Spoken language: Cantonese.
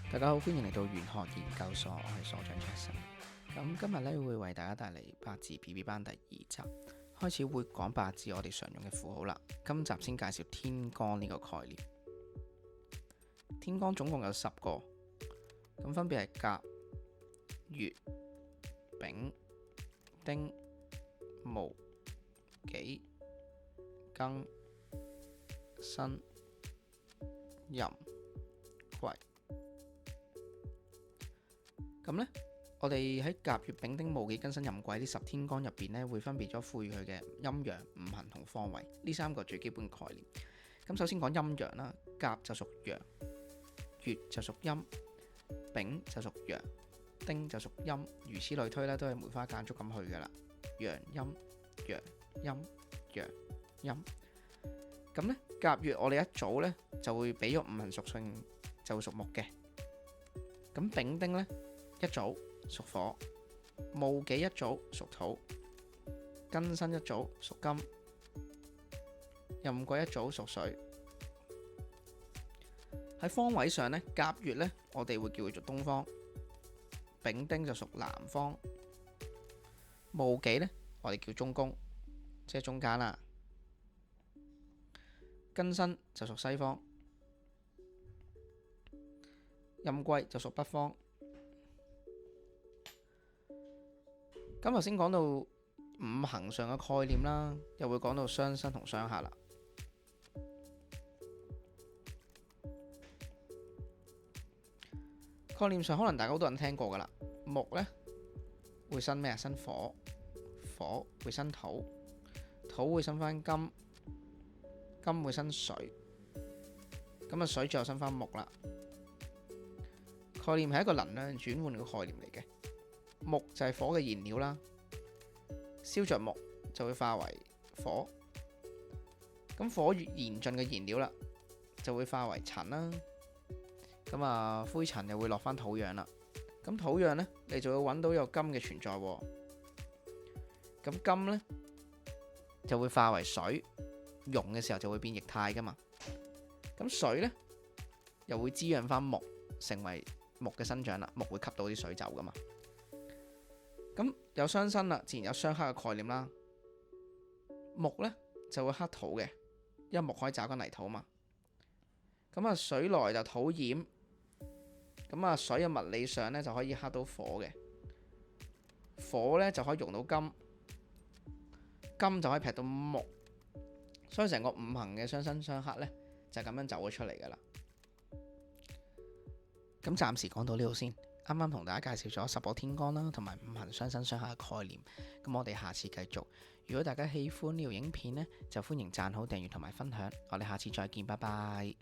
大家好，歡迎嚟到玄學研究所，我係所長 Jackson。咁今日咧會為大家帶嚟八字 BB 班第2集，開始會講八字我哋常用嘅符號啦。今集先介紹天干呢個概念。天干總共有10個，咁分別係甲、乙、丙、丁、戊、己、庚、辛、壬、癸。咁呢，我哋喺甲、乙、丙、丁、戊、己、庚、辛、壬、癸呢10天干入邊呢，會分別咗賦予佢嘅陰陽、五行同方位呢3個最基本概念。咁首先講陰陽啦，甲就屬陽，乙就屬陰，丙就屬陽，丁就屬陰，如此類推咧，都係梅花間竹咁去噶啦。陽陰陽陰陽陰。咁呢，甲乙我哋一早呢就會俾咗五行屬性，就會屬木嘅。咁丙丁呢，一早屬火，戊己一早屬土，庚辛一早屬金，壬癸一早屬水。喺方位上呢，甲乙呢，我哋會叫佢做東方，丙丁就屬南方，戊己呢，我哋叫中宮，即係中間啦。庚辛就屬西方，壬癸就屬北方。咁頭先講到五行上嘅概念啦，又會講到相生同相克啦。概念上可能大家好多人聽過噶啦，木呢會生咩啊？生火，火會生土，土會生翻金，金會生水，咁啊水最後生翻木啦。概念係一個能量轉換嘅概念嚟嘅。木就係火嘅燃料啦，燒着木就會化為火，咁火越燃盡嘅燃料啦，就會化為塵啦，咁啊灰塵又會落翻土壤啦，咁土壤呢，你就會揾到有金嘅存在，咁金呢，就會化為水，溶嘅時候就會變液態噶嘛，咁水呢，又會滋養翻木，成為木嘅生長啦，木會吸到啲水走噶嘛。咁有相生啦，自然有相克嘅概念啦。木呢就會克土嘅，因為木可以找緊泥土嘛。咁啊水來就土掩，咁啊水嘅物理上呢就可以克到火嘅，火呢就可以溶到金，金就可以劈到木，所以成個五行嘅相生相克呢就咁樣走咗出嚟噶啦。咁暫時講到呢度先。啱啱同大家介紹咗10個天干啦，同埋五行相生相克嘅概念。咁我哋下次繼續。如果大家喜歡呢條影片呢，就歡迎讚好、訂閱同埋分享。我哋下次再見，拜拜。